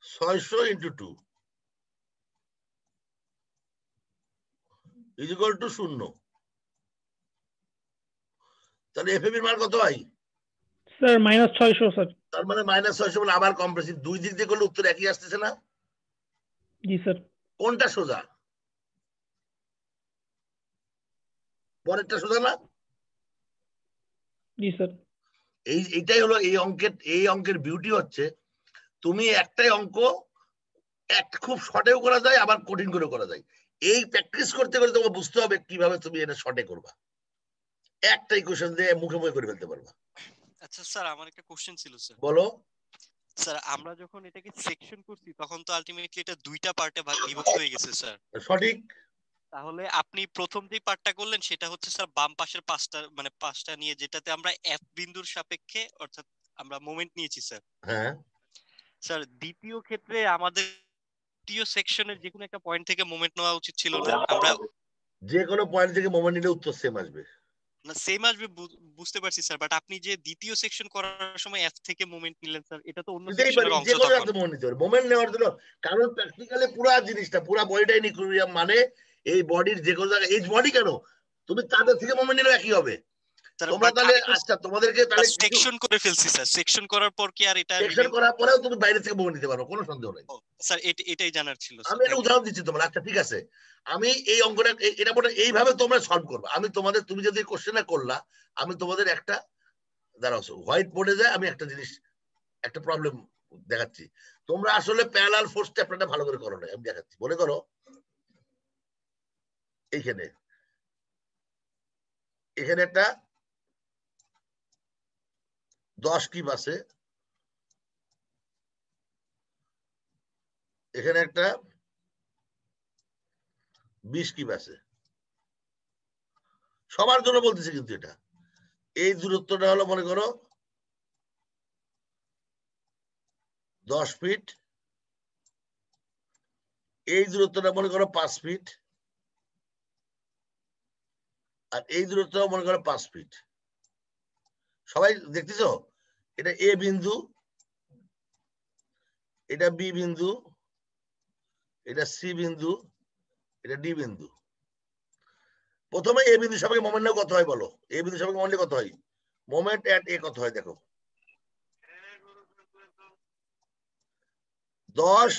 S1: 600 into 2 is equal to 0। তাহলে এফ এ বির মান কত হয়?
S2: Sir minus 600 sir.
S1: তার মানে মাইনাস 600 বলে আবার কম্প্রেসিভ, দুই দিক দিয়ে করলে উত্তর একই আসতেছে না?
S2: জি স্যার।
S1: কোনটা সোজা? পরেরটা সোজা না?
S2: জি স্যার।
S1: এইটাই হলো এই অঙ্কের বিউটি হচ্ছে তুমি একটাই অঙ্ক খুব শর্টেও করা যায় আবার কঠিন করে করা যায়। এই প্র্যাকটিস করতে করতে তোমাকে বুঝতে হবে কিভাবে তুমি এটা শর্টে করবা, একটাই কোশ্চেন দিয়ে মুখে মুখে করে ফেলতে পারবা।
S6: আচ্ছা স্যার আমার একটা কোশ্চেন ছিল স্যার।
S1: বলো।
S6: স্যার আমরা যখন এটাকে সেকশন করছি তখন তো আলটিমেটলি এটা দুইটা পার্টে বিভক্ত হয়ে গেছে স্যার।
S1: সঠিক।
S6: তাহলে আপনি প্রথম যে পার্টটা করলেন সেটা হচ্ছে স্যার বাম পাশের পাঁচটা নিয়ে, যেটাতে আমরা এফ বিন্দুর সাপেক্ষে অর্থাৎ আমরা মোমেন্ট নিয়েছি স্যার।
S1: হ্যাঁ
S6: স্যার দ্বিতীয় ক্ষেত্রে আমাদের দ্বিতীয় সেকশনের যে কোনো একটা পয়েন্ট থেকে মোমেন্ট নেওয়া উচিত ছিল না? আমরা
S1: যে কোনো পয়েন্ট থেকে মোমেন্ট নিলে উত্তর সেম আসবে
S6: না? সেম আসবে বুঝতে পারছি স্যার, বাট আপনি যে দ্বিতীয় সেকশন করার সময় এফ থেকে মোমেন্ট নিলেন স্যার, এটা তো অন্য সেকশনের অংশ।
S1: যে কোনো
S6: তখন
S1: একটা মোমেন্ট নিতে পারে মোমেন্ট নেওয়ার জন্য, কারণ প্র্যাকটিক্যালি পুরো জিনিসটা পুরো বডিটাই নিউক্লিয়াম, মানে এই বডির যে কোনো জায়গায় এই বডি কেন তুমি তাদের থেকে মোমেন্ট নিলে একই হবে। তোমরা তাহলে আচ্ছা তোমাদেরকে তাহলে
S6: সেকশন করে ফেলছি স্যার, সেকশন করার পর কি আর এটা
S1: সেকশন করার পরেও তুমি বাইরে থেকে মোমেন্ট নিতে পারো, কোনো সন্দেহ নেই
S6: স্যার। এটাই জানার ছিল।
S1: আমি একটা উদাহরণ দিচ্ছি তোমার। আচ্ছা ঠিক আছে, আমি এই অঙ্কটা এটা বলে এইভাবে তোমরা সলভ করবে। আমি তোমাদের তুমি যদি কোশ্চেনটা করলা আমি তোমাদের একটা দাঁড়াও হোয়াইট বোর্ডে যায় আমি একটা জিনিস একটা প্রবলেম দেখাচ্ছি। তোমরা আসলে প্যারালাল ফোর্স চ্যাপ্টারটা ভালো করে করো না, আমি দেখাচ্ছি। মনে করো এইখানে এখানে একটা 10 কিপ আছে, এখানে একটা 20 কিপ আছে। সবার জন্য বলতেছি কিন্তু এটা, এই দূরত্বটা হলো মনে করো 10 ফিট, এই দূরত্বটা মনে করো 5 ফিট, আর এই দূরত্বটা মনে করো 5 ফিট। সবাই দেখতেছো? এটা এ বিন্দু, এটা বি বিন্দু, এটা সি বিন্দু, এটা ডি বিন্দু। প্রথমে এ বিন্দু সাপেক্ষে মোমেন্ট নাও কত হয় বলো? এ বিন্দু সাপেক্ষে মোমেন্ট কত হয়? মোমেন্ট এট এ কত হয় দেখো, 10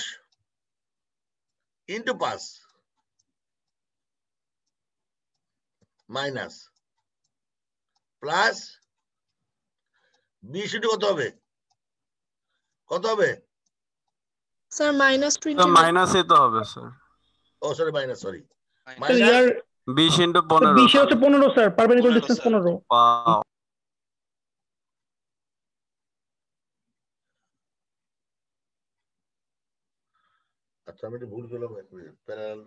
S1: ইন্টু 5 মাইনাস প্লাস 20 ইন্টু কত হবে? কত হবে?
S7: স্যার মাইনাস
S9: তো
S7: 29
S9: মাইনাসই তো হবে স্যার।
S1: ও sorry minus, sorry
S2: sir
S1: minus
S2: year
S9: 20 into 15
S2: 20 হচ্ছে 15 স্যার, পারপেন্ডিকুলার ডিসটেন্স 15।
S9: Wow.
S1: আচ্ছা আমি একটু ভুল করলাম, প্যারাল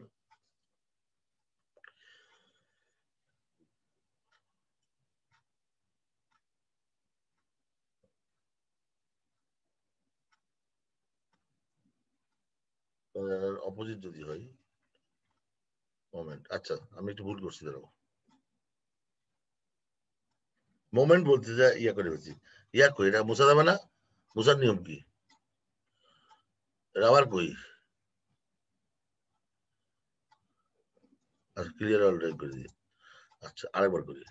S1: অপোজিট যদি হয় মোমেন্ট। আচ্ছা আমি একটু ভুল করছি, দাঁড়াবো মোমেন্ট বলতে যা ইয়া করে হয়েছি, ইয়া কই এটা মুছা যাবে না? মুছার নিয়ম কি? এটা আবার কই? আচ্ছা ক্লিয়ার অলরেডি করে দিই। আচ্ছা আরেকবার করি।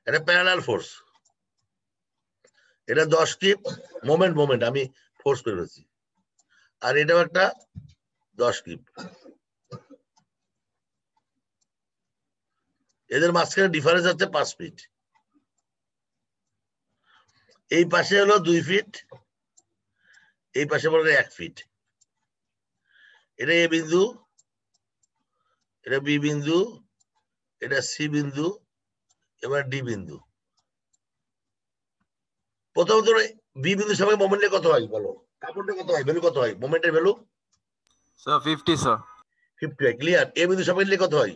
S1: এটা প্যারালাল ফোর্স, এটা 10 কিপ মোমেন্ট, মোমেন্ট আমি ফোর্স করে ফেলছি, আর এটাও একটা 10 কিপ। এদের মাঝখানে ডিফারেন্স আছে 5 ফিট। এই পাশে হলো 2 ফিট, এই পাশে বলে 1 ফিট। এটা এ বিন্দু, এটা বি বিন্দু, এটা সি বিন্দু, এবার ডি বিন্দু। প্রথমত বি বিন্দু সবাই মোমেন্টে কত হয় বলো? কাপড়টা কত হয়, ভ্যালু কত হয় মোমেন্টের ভ্যালু?
S9: Sir 50 sir.
S1: 50 হয়, ক্লিয়ার। এ বিন্দু সবাই নিলে কত হয়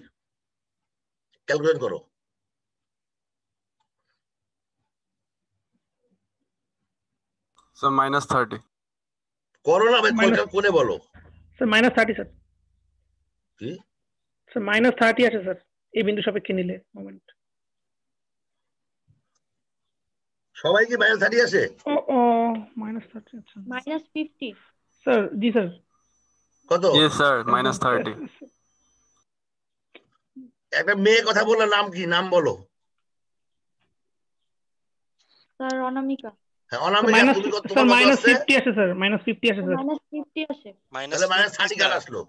S1: ক্যালকুলেট করো।
S9: স্যার -30।
S1: করো না ভাই, কোনে বলো?
S2: Sir -30 sir.
S1: কি
S2: স্যার -30 আছে স্যার এই বিন্দু সাপেক্ষে নিলে মোমেন্ট।
S1: সবাই কি -30 আছে?
S2: ও ও -30 আচ্ছা।
S7: -50
S2: স্যার জি স্যার।
S1: কত?
S9: জি স্যার -30।
S1: একটা মেয়ে কথা বললো, নাম কি? নাম বলো।
S7: স্যার অনামিকা।
S1: হ্যাঁ অনামিকা, তুমি কত? তোমার কত আছে?
S2: -50 আছে স্যার, -50 আছে স্যার।
S7: -50 আছে।
S1: তাহলে -30 কার আসলো?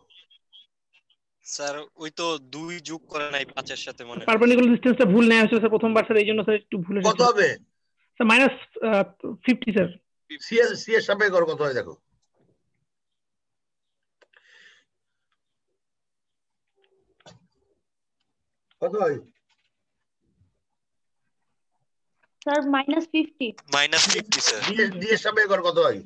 S6: স্যার ওই তো 2 যোগ করে নাই 5 এর সাথে মনে হয়।
S2: পারপেন্ডিকুলার ডিসটেন্সটা ভুল নেওয়া হয়েছিল স্যার প্রথমবার স্যার, এইজন্য স্যার একটু ভুল
S1: কত
S2: হয়েছে
S1: হবে?
S2: Sir -50 sir.
S1: সি এর সাপেক্ষে করো, কত হয় দেখো। কত হয়?
S7: Sir -50
S6: -50 sir.
S1: ডি এর সাপেক্ষে করো, কত হয়?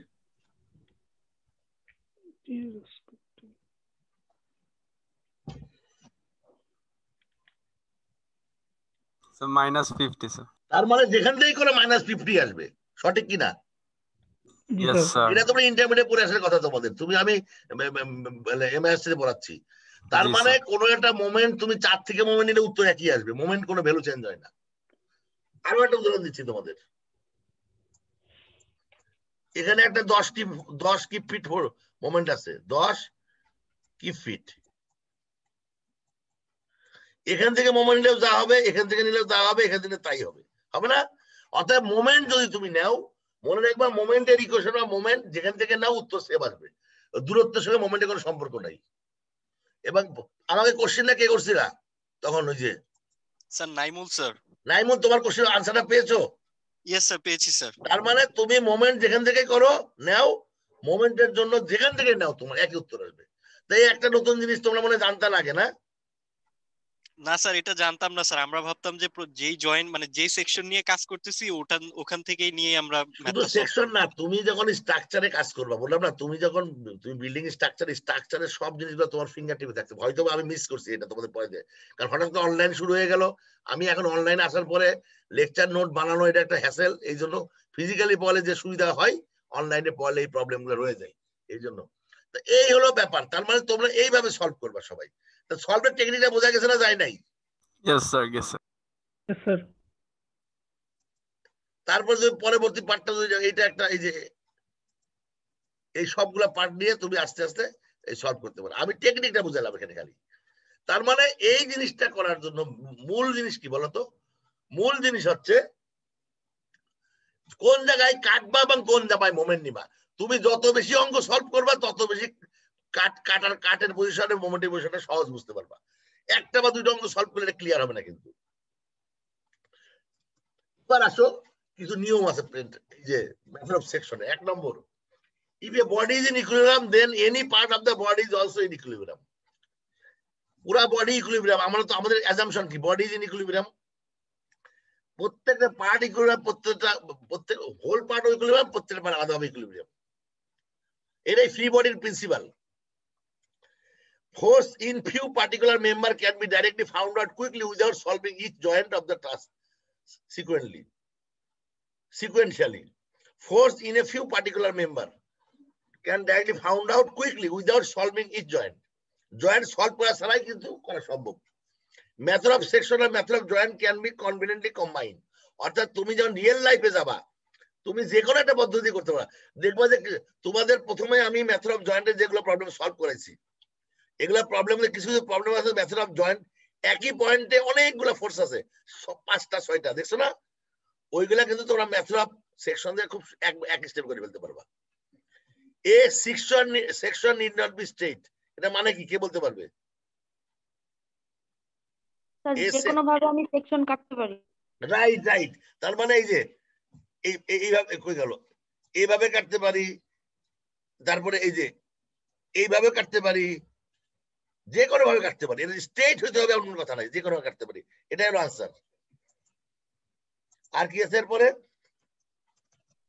S9: Sir -50 sir.
S1: তার মানে যেখান থেকেই করে -50 আসবে, সঠিক কিনা?
S9: Yes sir.
S1: এটা তোমরা ইন্টারমিডিয়েট পড়ে আসার কথা তোমাদের, তুমি আমি এমএস থেকে পড়াচ্ছি। তার
S9: জি,
S1: মানে
S9: স্যার।
S1: কোনো একটা মোমেন্ট তুমি 4 থেকে মোমেন্ট নিলে উত্তর একই আসবে, মোমেন্ট কোনো ভ্যালু চেঞ্জ হয় না। আরো একটা উদাহরণ দিচ্ছি তোমাদের। এখানে একটা 10 কিপ ফিট মোমেন্ট আছে, 10 কিপ ফিট। এখান থেকে মোমেন্ট নিলেও যা হবে, এখান থেকে নিলেও যা হবে, এখান থেকে তাই হবে, হবে না? অতএব মোমেন্ট যদি তুমি নাও, মনে রাখবা মোমেন্টের ইকুয়েশন বা মোমেন্ট যেখান থেকে নাও উত্তর সেম আসবে, দূরত্বের সঙ্গে মোমেন্টের কোনো সম্পর্ক নাই। এবং আমাকে কোশ্চেনটা কে করছিল তখন? ওই যে
S6: স্যার নাইমুল স্যার।
S1: নাইমুল, তোমার কোশ্চেন আনসারটা পেয়েছো?
S6: ইয়েস স্যার পেয়েছি স্যার।
S1: তার মানে তুমি মোমেন্ট যেখান থেকে করো নাও, মোমেন্টের জন্য যেখান থেকে নাও তোমার একই উত্তর আসবে। তাই একটা নতুন জিনিস তোমরা মনে জানতে লাগে না?
S6: না স্যার, এটা জানতাম না স্যার। আমরা ভাবতাম যে যেই জয়েন্ট মানে যেই সেকশন নিয়ে কাজ করতেছি ওখান থেকেই নিয়ে আমরা
S1: শুধু
S6: ম্যাথটা সলভ
S1: সেকশন
S6: করব।
S1: না, তুমি যখন স্ট্রাকচারে কাজ করবা, বললাম না, তুমি যখন তুমি বিল্ডিং স্ট্রাকচারের সব জিনিসগুলো তোমার ফিঙ্গার টিপে থাকতে, হয়তো আমি মিস করছি এটা তোমাদের পরে দিয়ে, কারণ হঠাৎ করে অনলাইন শুরু হয়ে গেল। আমি এখন অনলাইনে আসার পরে লেকচার নোট বানানো এটা একটা হ্যাসেল, এই জন্য ফিজিক্যালি পড়লে যে সুবিধা হয় অনলাইনে পড়লে এই প্রবলেম গুলো রয়ে যায়। এই জন্য তো এই হলো ব্যাপার। তার মানে তোমরা এইভাবে সলভ করবা সবাই। তো সলভের টেকনিকটা বোঝা গেছে না যায় নাই?
S9: Yes, sir. Yes, sir.
S2: Sir
S1: তারপর যদি পরবর্তী পার্টটা এইটা একটা, এই যে এই সবগুলা পার্ট নিয়ে তুমি আস্তে আস্তে এই সলভ করতে পারো। আমি টেকনিকটা বুঝালাম এখানে খালি। তার মানে এই জিনিসটা করার জন্য মূল জিনিস কি বলতো? মূল জিনিস হচ্ছে কোন জায়গায় কাটবা এবং কোন জায়গায় মোমেন্ট নিবা। তুমি যত বেশি অঙ্ক সলভ করবা তত বেশি কাটের পজিশনে মোমেন্টের পজিশনে সহজ বুঝতে পারবা। একটা বা দুইটা অঙ্ক সলভ করলে ক্লিয়ার হবে না কিন্তু। এবার আসো, কিছু নিয়ম আছে যে মেথড অফ সেকশনে। 1 নম্বর, if a body is in equilibrium then any part of the body is also in equilibrium. পুরা বডি ইকুইলিব্রিয়াম। আমরা তো আমাদের অ্যাজাম্পশন কি বডি ইজ ইন ইকুইলিব্রিয়াম, প্রত্যেকটা পার্ট ইকুইলিব্রিয়াম, প্রত্যেক হোল পার্ট ইকুইলিব্রিয়াম, প্রত্যেকটা পার্ট আলাদা ইকুইলিব্রিয়াম। এটাই ফ্রি বডির principal. Force in few particular member can be directly found out quickly without solving each joint of the task sequentially. Force in a few particular member can directly found out quickly without solving each joint. Joint solve করা ছাড়াই কিন্তু করা সম্ভব। Method of section আর method of joint can be conveniently combined. অর্থাৎ তুমি যখন real লাইফে যাবা তুমি যে কোনো একটা পদ্ধতি করতে পারো। দেখবা যে তোমাদের প্রথমে আমি মেথড অফ জয়েন্টের যেগুলো প্রবলেম সলভ করেছি, এগুলো প্রবলেমের কিছু প্রবলেম আছে মেথড অফ জয়েন্ট, একই পয়েন্টে অনেকগুলো ফোর্স আছে, 5টা 6টা, দেখছো না? ওইগুলা কিন্তু তোমরা মেথড অফ সেকশন দিয়ে খুব এক স্টেপ করে ফেলতে পারবা। A section need not be straight, এটা মানে কি কে বলতে পারবে?
S7: স্যার যে কোনো ভাবে আমি সেকশন কাটতে পারি।
S1: Right right. তার মানে এই যে এইভাবে কই গেল, এইভাবে কাটতে পারি, তারপরে এই যে এইভাবে কাটতে পারি, যে কোনো ভাবে কাটতে পারি। এটা স্ট্রেট হইতে হবে এমন কথা নাই, যে কোনো ভাবে কাটতে পারি। এটাই হলো আনসার। আর কি আছে এরপরে?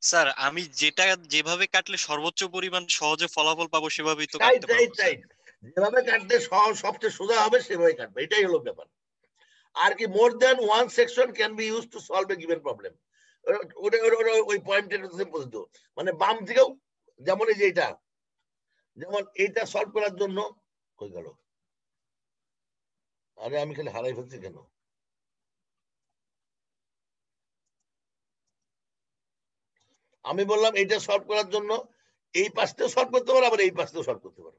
S6: স্যার আমি যেটা যেভাবে কাটলে সর্বোচ্চ পরিমাণ সহজে ফলাফল পাবো সেভাবেই তো
S1: রাইট
S6: কাটতে
S1: রাইট
S6: পারবো।
S1: রাইট। যেভাবে কাটলে সবচেয়ে সোজা হবে সেভাবে কাটবে, এটাই হলো ব্যাপার। আর কি more than one section can be use to solve a given problem. ওই পয়েন্টের পর্যন্ত মানে বাম দিকেও, যেমন এই যে এটা, যেমন এইটা সলভ করার জন্য কই গেল, আরে আমি খালি হারাই ফেলছি কেন? আমি বললাম এইটা সলভ করার জন্য এই পাশটাও সলভ করতে পারো, আবার এই পাশটাও সলভ করতে পারো।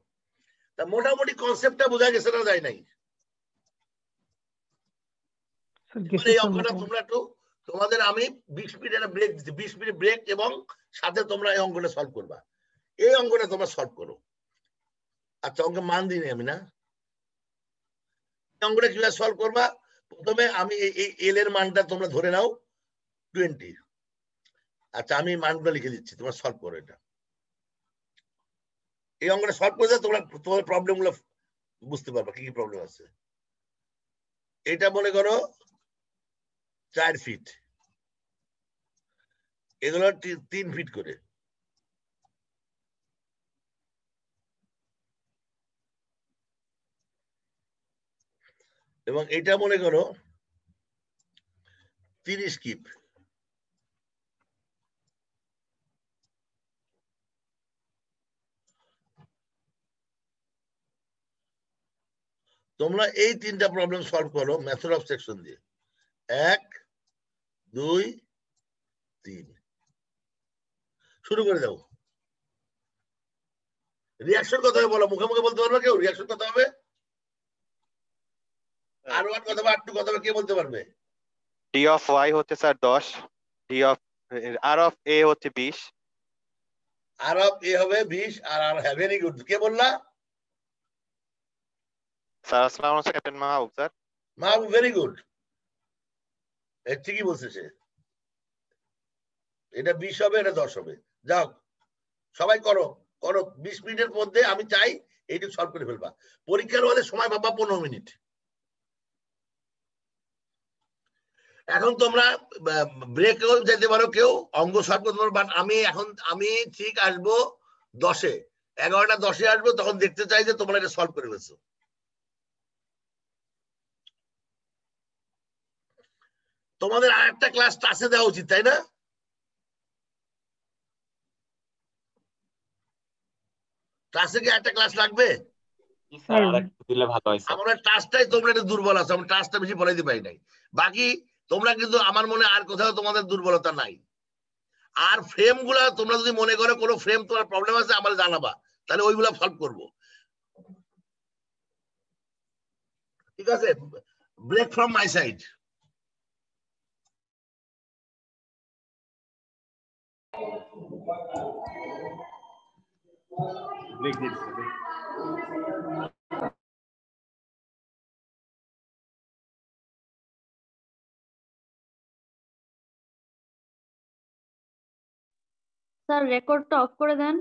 S1: তা মোটামুটি কনসেপ্টটা বোঝা গেছে না যায় নাই? এই অঙ্কটা তোমরা একটু, তোমাদের আমি 20 মিনিট ব্রেক দিচ্ছি, 20 মিনিট ব্রেক, এবং সাথে তোমরা এই অঙ্কটা সলভ করবা। এই অঙ্কটা তোমরা সলভ করো। আচ্ছা, অঙ্কে মান দিই আমি না, অঙ্কটা কিভাবে সলভ করবা? প্রথমে আমি এই এল এর মানটা তোমরা ধরে নাও 20। আচ্ছা, আমি মানগুলো লিখে দিচ্ছি, তোমরা সলভ করো এটা। এই অঙ্কটা সলভ করে তোমরা তোমার প্রবলেম গুলো বুঝতে পারবা কি কি প্রবলেম আছে। এটা মনে করো 4 ফিট, এগুলো 3 ফিট করে। এবং এটা মনে করো 30 কিপ। তোমরা এই 3টা প্রবলেম সলভ করো মেথড অফ সেকশন দিয়ে। 1 2 3, শুরু করে দাও। রিঅ্যাকশন কত হবে বলো, মুখে মুখে বলতে পারবে কেউ? রিঅ্যাকশন কত হবে? R1 কত হবে, R2 কত হবে, কে বলতে পারবে?
S10: D of y হচ্ছে স্যার 10, R of a হচ্ছে 20,
S1: R of a হবে 20, আর হ্যাঁ, ভেরি গুড। কে বললা?
S10: স্যার আসসালামু আলাইকুম ক্যাপ্টেন মাহবুব স্যার।
S1: মাহবুব, ভেরি গুড, ঠিকই বলছে সে। এটা 20 হবে, এটা 10 হবে। যাও সবাই করো করো, 20 মিনিটের মধ্যে আমি চাই এইটুকু সলভ করে ফেলবা। পরীক্ষার হলে সময় পাবা 15 মিনিট। এখন তোমরা ব্রেকেও যেতে পারো, কেউ অঙ্গ সলভ করতে পারো, বাট আমি ঠিক আসবো 10-এ, 11টা 10-এ আসবো, তখন দেখতে চাই যে তোমরা এটা সলভ করে ফেলছো। তোমাদের আরেকটা ক্লাস টাসে দেওয়া উচিত, তাই না? টাসে কি একটা ক্লাস লাগবে?
S3: স্যার আরেকটা দিলে ভালো হয় স্যার।
S1: আমরা টাসটাই তোমরা একটু দুর্বল আছো, আমরা টাসটা বেশি বলাইতে পারি নাই। বাকি তোমরা কিন্তু আমার মনে আর কোথাও তোমাদের দুর্বলতা নাই। আর ফ্রেম গুলা তোমরা যদি মনে করো কোনো ফ্রেম তোমার প্রবলেম আছে আমার জানাবা, তাহলে ওইগুলা সলভ করবো, ঠিক আছে? Break from my side.
S7: Sir রেকর্ডটা অফ করে দেন।